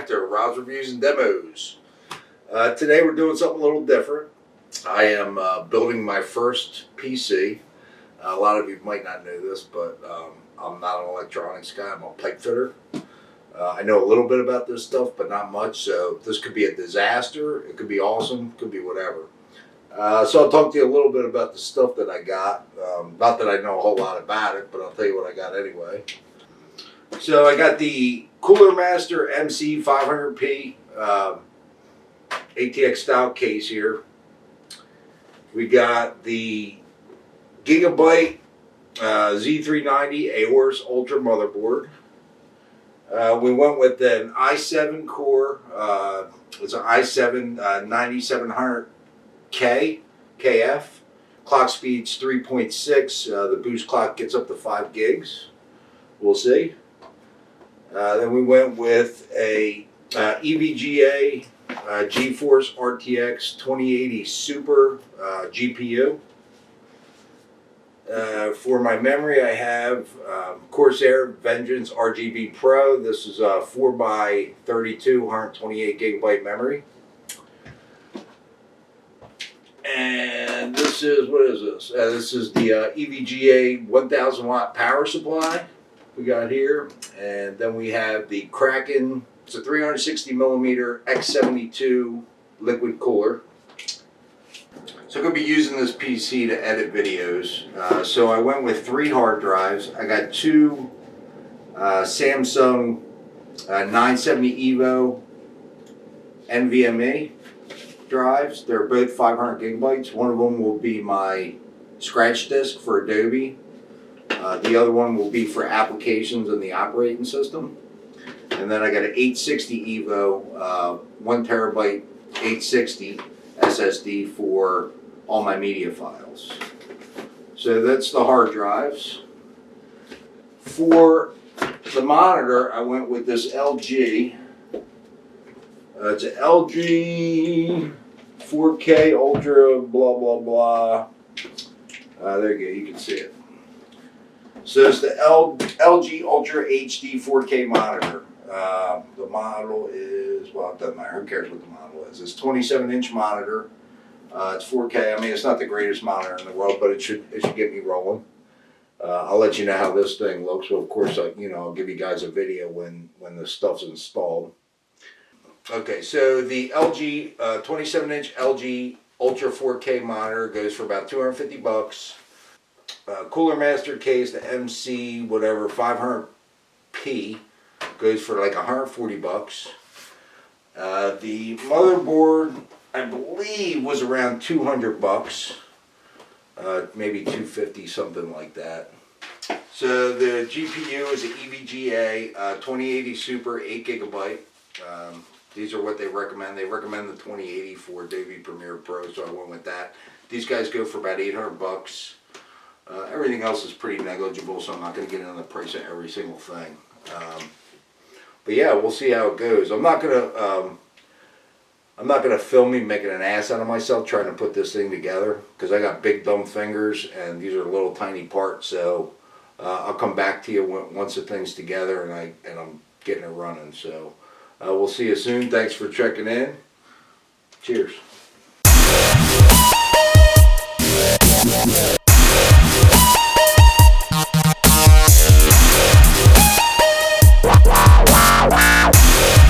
back to Rob's Reviews and Demos. Today we're doing something a little different. I am building my first PC. A lot of you might not know this, but I'm not an electronics guy. I'm a pipe fitter. I know a little bit about this stuff, but not much. So this could be a disaster. It could be awesome. It could be whatever. So I'll talk to you a little bit about the stuff that I got. Not that I know a whole lot about it, but I'll tell you what I got anyway. So I got the CoolerMaster MC500P ATX style case here. We got the Gigabyte Z390 Aorus Ultra motherboard. We went with an i7 core. It's an i7 9700K KF. Clock speed's 3.6. The boost clock gets up to 5 gigs. We'll see. Then we went with a EVGA GeForce RTX 2080 Super GPU. For my memory, I have Corsair Vengeance RGB Pro. This is a 4x32, 128 gigabyte memory. And this is, what is this? This is the EVGA 1000 watt power supply we got here. And then we have the Kraken. It's a 360 millimeter X72 liquid cooler. So I'm going to be using this PC to edit videos. So I went with 3 hard drives. I got 2 Samsung 970 Evo NVMe drives. They're both 500 gigabytes. One of them will be my scratch disk for Adobe. The other one will be for applications and the operating system. And then I got an 860 Evo 1 terabyte 860 SSD for all my media files. So that's the hard drives. For the monitor, I went with this LG. It's an LG 4K Ultra blah blah blah. There you go, you can see it. So it's the LG Ultra HD 4K monitor. The model is, well, it doesn't matter, who cares what the model is. It's a 27-inch monitor. It's 4K. I mean, it's not the greatest monitor in the world, but it should get me rolling. I'll let you know how this thing looks. Well, of course, I'll give you guys a video when the stuff's installed. Okay, so the LG 27-inch LG Ultra 4K monitor goes for about 250 bucks. CoolerMaster case, the MC whatever 500P goes for like 140 bucks. The motherboard, I believe, was around 200 bucks. Maybe 250, something like that. So the GPU is an EVGA 2080 Super 8 gigabyte. These are what they recommend. They recommend the 2080 for Adobe Premiere Pro, so I went with that. These guys go for about 800 bucks. Everything else is pretty negligible, so I'm not going to get into the price of every single thing. But yeah, we'll see how it goes. I'm not gonna film me making an ass out of myself trying to put this thing together, because I got big dumb fingers and these are little tiny parts. So I'll come back to you once the thing's together and I'm getting it running. So we'll see you soon. Thanks for checking in. Cheers.